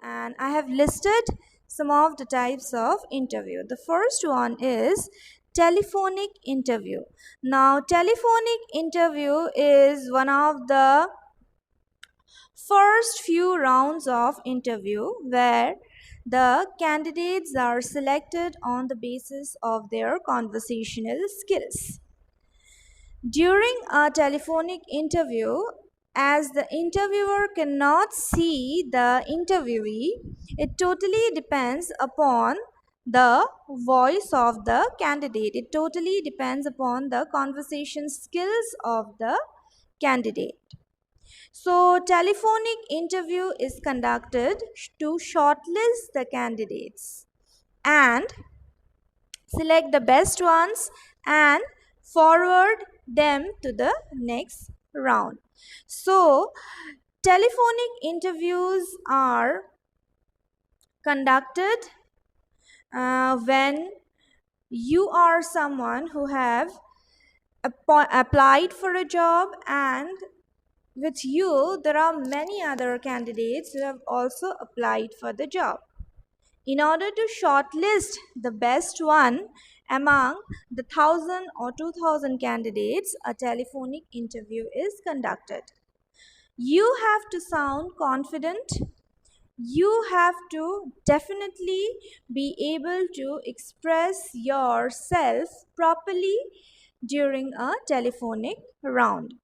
and I have listed some of the types of interview. The first one is telephonic interview. Now, telephonic interview is one of the first few rounds of interview where the candidates are selected on the basis of their conversational skills. During a telephonic interview, as the interviewer cannot see the interviewee, it totally depends upon the voice of the candidate. It totally depends upon the conversation skills of the candidate. So, telephonic interview is conducted to shortlist the candidates and select the best ones and forward them to the next round. So, telephonic interviews are conducted when you are someone who have applied for a job, and with you there are many other candidates who have also applied for the job. In order to shortlist the best one among the 1,000 or 2,000 candidates, a telephonic interview is conducted. You have to sound confident. You have to definitely be able to express yourself properly during a telephonic round.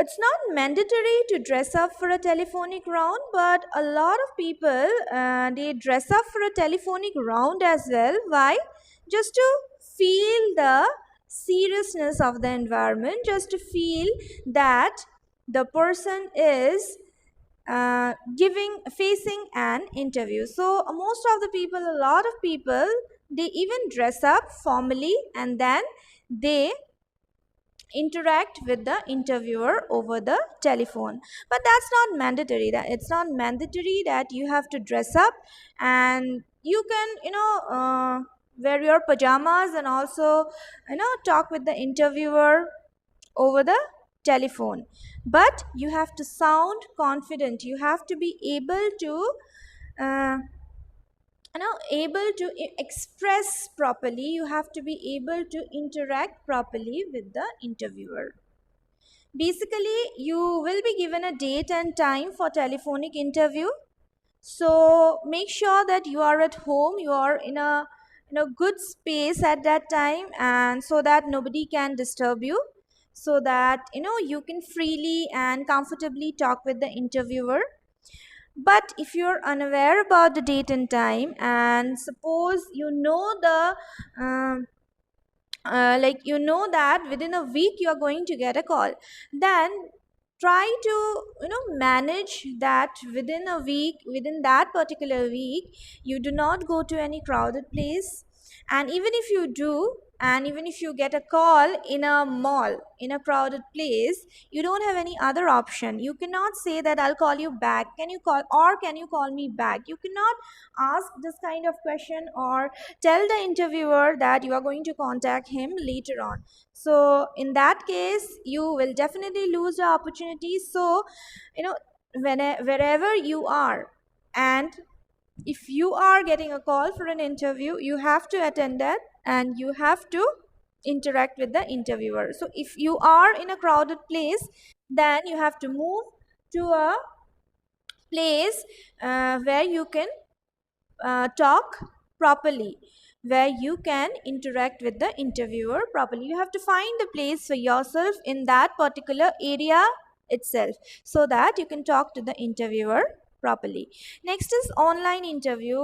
It's not mandatory to dress up for a telephonic round, but a lot of people they dress up for a telephonic round as well. Why? Just to feel the seriousness of the environment, just to feel that the person is facing an interview. So most of the people, a lot of people, they even dress up formally and then they interact with the interviewer over the telephone. But that's not mandatory. That it's not mandatory that you have to dress up, and you can wear your pajamas and also talk with the interviewer over the telephone. But you have to sound confident. You have to be able to uh, able to express properly. You have to be able to interact properly with the interviewer. Basically, you will be given a date and time for telephonic interview, so make sure that you are at home, you are in a good space at that time, and so that nobody can disturb you, so that you can freely and comfortably talk with the interviewer. But if you're unaware about the date and time, and suppose that within a week you are going to get a call, then try to manage that within a week, within that particular week, you do not go to any crowded place. And even if you do, and even if you get a call in a mall, in a crowded place, you don't have any other option. You cannot say that I'll call you back, can you call me back. You cannot ask this kind of question or tell the interviewer that you are going to contact him later on. So in that case, you will definitely lose the opportunity. So wherever you are, and if you are getting a call for an interview, you have to attend that and you have to interact with the interviewer. So if you are in a crowded place, then you have to move to a place where you can talk properly, where you can interact with the interviewer properly. You have to find the place for yourself in that particular area itself, so that you can talk to the interviewer properly. Next is online interview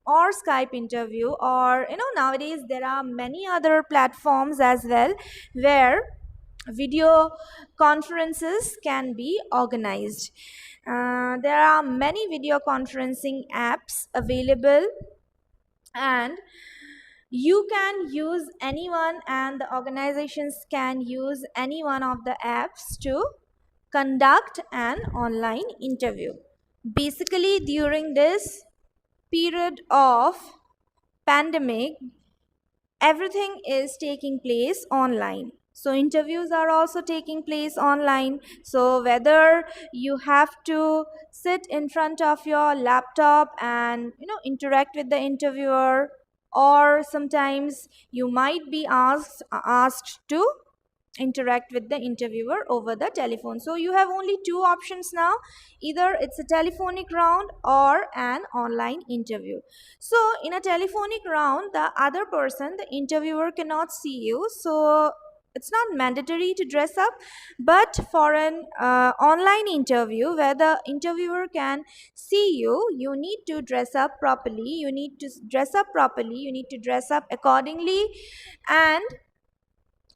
or Skype interview, or nowadays there are many other platforms as well where video conferences can be organized. There are many video conferencing apps available, and you can use anyone, and the organizations can use any one of the apps to conduct an online interview. Basically, during this period of pandemic, everything is taking place online. So interviews are also taking place online. So whether you have to sit in front of your laptop and interact with the interviewer, or sometimes you might be asked to interact with the interviewer over the telephone. So you have only two options now: either it's a telephonic round or an online interview. So in a telephonic round, the other person, the interviewer, cannot see you, so it's not mandatory to dress up. But for an online interview where the interviewer can see you, you need to dress up properly, you need to dress up accordingly, and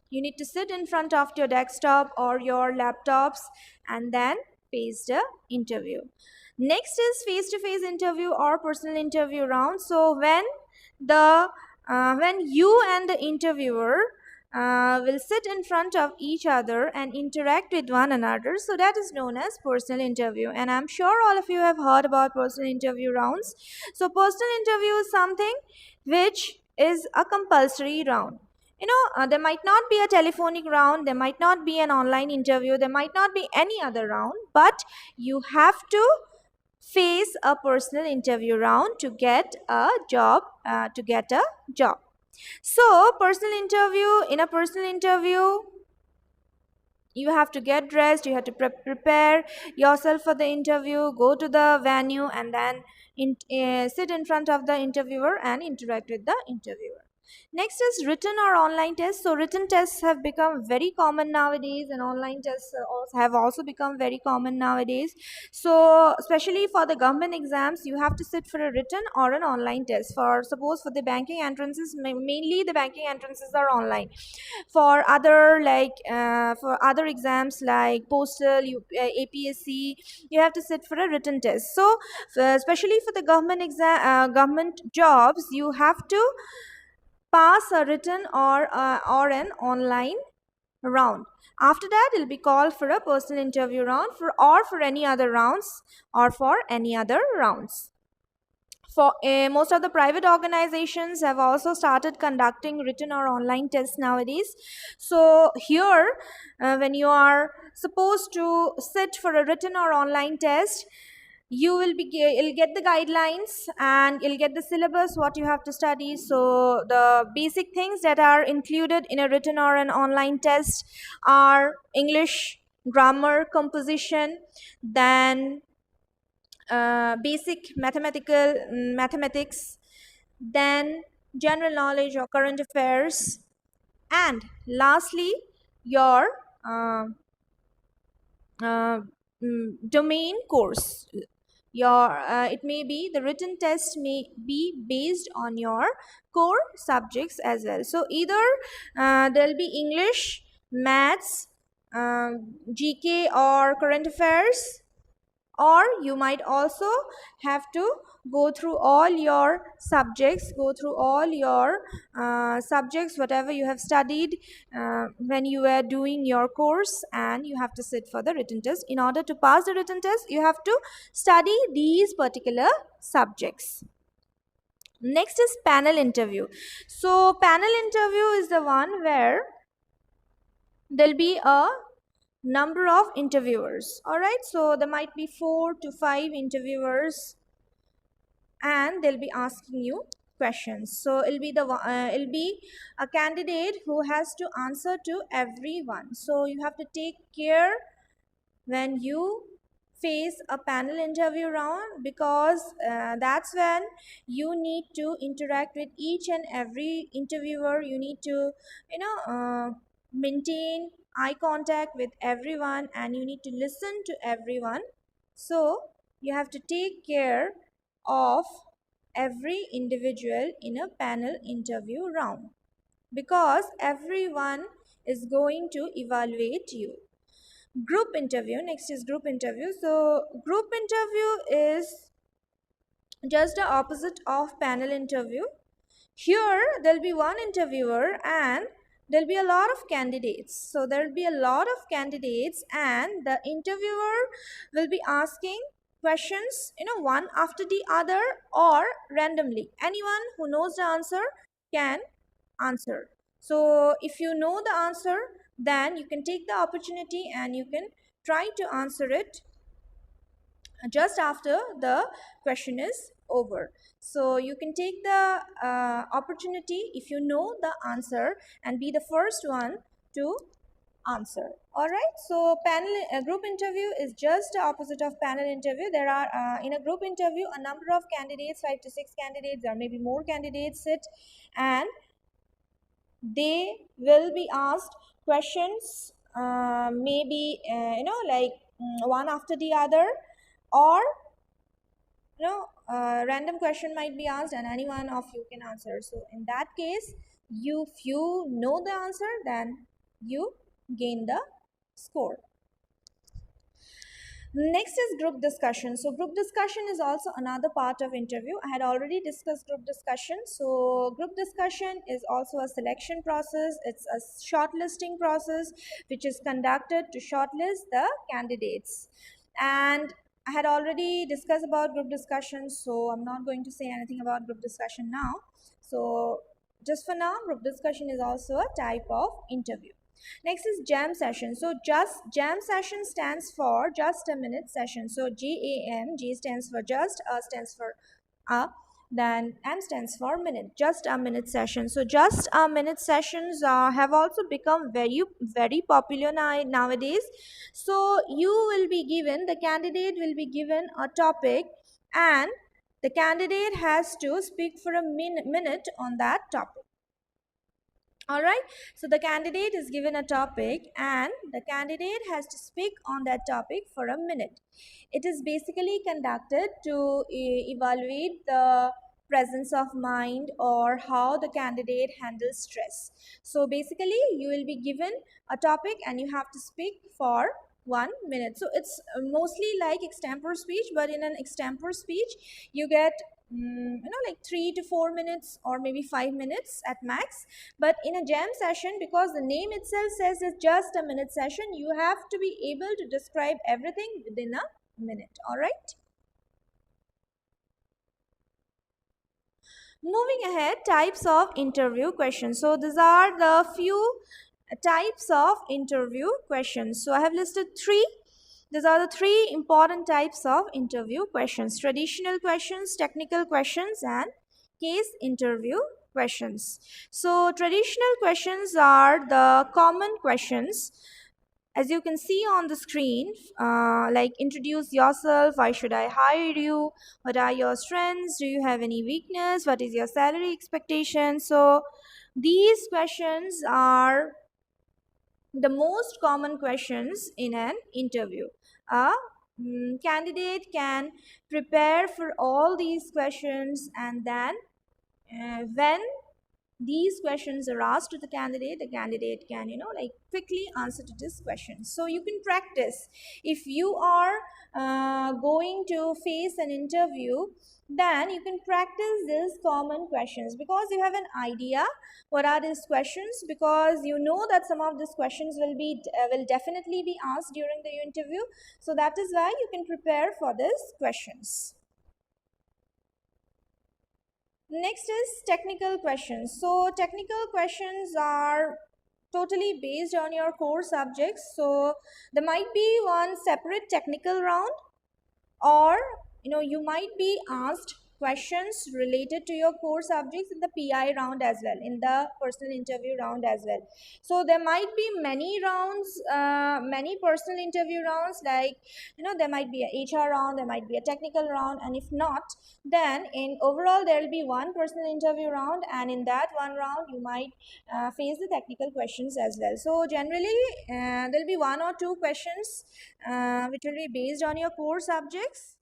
you need to sit in front of your desktop or your laptops and then face the interview. Next is face to face interview or personal interview round. So the when you and the interviewer will sit in front of each other and interact with one another, so that is known as personal interview. And I'm sure all of you have heard about personal interview rounds. So personal interview is something which is a compulsory round. There might not be a telephonic round, there might not be an online interview, there might not be any other round, but you have to face a personal interview round to get a job. So in a personal interview, you have to get dressed, you have to prepare yourself for the interview, go to the venue, and then sit in front of the interviewer and interact with the interviewer. Next is written or online tests. So written tests have become very common nowadays, and online tests have also become very common nowadays. So especially for the government exams, you have to sit for a written or an online test. For the banking entrances, mainly the banking entrances are online. For other exams like postal, APSC, you have to sit for a written test. So especially for the government jobs, you have to pass a written or an online round. After that, it'll be called for a personal interview round for any other rounds or for any other rounds. For most of the private organizations have also started conducting written or online tests nowadays. So here, when you are supposed to sit for a written or online test, you'll get the guidelines and you'll get the syllabus what you have to study. So the basic things that are included in a written or an online test are English, grammar, composition, then basic mathematics, then general knowledge or current affairs, and lastly your uh, uh, domain course. It may be the written test may be based on your core subjects as well. So either there'll be English, maths, GK or current affairs, or you might also have to go through all your subjects whatever you have studied when you were doing your course, and you have to sit for the written test. In order to pass the written test, you have to study these particular subjects. Next is panel interview. So panel interview is the one where there'll be a number of interviewers. All right, so there might be 4 to 5 interviewers, and they'll be asking you questions. So it'll be a candidate who has to answer to everyone. So you have to take care when you face a panel interview round, because that's when you need to interact with each and every interviewer. You need to maintain eye contact with everyone, and you need to listen to everyone. So you have to take care of every individual in a panel interview round, because everyone is going to evaluate you. Group interview. Next is group interview. So group interview is just the opposite of panel interview. Here there'll be one interviewer and there'll be a lot of candidates. So there'll be a lot of candidates, and the interviewer will be asking questions, one after the other or randomly. Anyone who knows the answer can answer. So if you know the answer, then you can take the opportunity and you can try to answer it just after the question is over. So you can take the opportunity if you know the answer and be the first one to answer. All right, so group interview is just the opposite of panel interview. There are in a group interview a number of candidates, 5 to 6 candidates or maybe more candidates sit, and they will be asked questions, maybe like one after the other, or random question might be asked and any one of you can answer. So in that case, if you know the answer, then you gain the score. Next is group discussion. So group discussion is also another part of interview. I had already discussed group discussion. So group discussion is also a selection process. It's a shortlisting process which is conducted to shortlist the candidates. And I had already discussed about group discussion, so I'm not going to say anything about group discussion now. So just for now, group discussion is also a type of interview. Next is jam session. So just jam session stands for just a minute session. So JAM, J stands for just, A stands for then M stands for minute, just a minute session. So just a minute sessions have also become very popular nowadays. So you will be given, the candidate will be given a topic, and the candidate has to speak for a minute on that topic. All right, so the candidate is given a topic and the candidate has to speak on that topic for a minute. It is basically conducted to evaluate the presence of mind or how the candidate handles stress. So basically you will be given a topic and you have to speak for 1 minute. So it's mostly like extempore speech, but in an extempore speech you get like 3 to 4 minutes or maybe 5 minutes at max. But in a jam session, because the name itself says it's just a minute session, you have to be able to describe everything within a minute. All right, moving ahead, types of interview questions. So these are the few types of interview questions. So I have listed three. These are the three important types of interview questions: traditional questions, technical questions, and case interview questions. So traditional questions are the common questions, as you can see on the screen, like introduce yourself, why should I hire you, what are your strengths, do you have any weakness, what is your salary expectation. So these questions are the most common questions in an interview. A candidate can prepare for all these questions, and then when these questions are asked to the candidate can like quickly answer to this question. So you can practice. If you are going to face an interview, then you can practice these common questions because you have an idea what are these questions, because you know that some of these questions will definitely be asked during the interview. So that is why you can prepare for these questions. Next is technical questions. So technical questions are totally based on your core subjects. So there might be one separate technical round, or you might be asked questions related to your core subjects in the PI round as well, in the personal interview round as well. So there might be many rounds, many personal interview rounds, like there might be a HR round, there might be a technical round, and if not, then in overall there will be one personal interview round, and in that one round you might face the technical questions as well. So generally there will be one or two questions which will be based on your core subjects,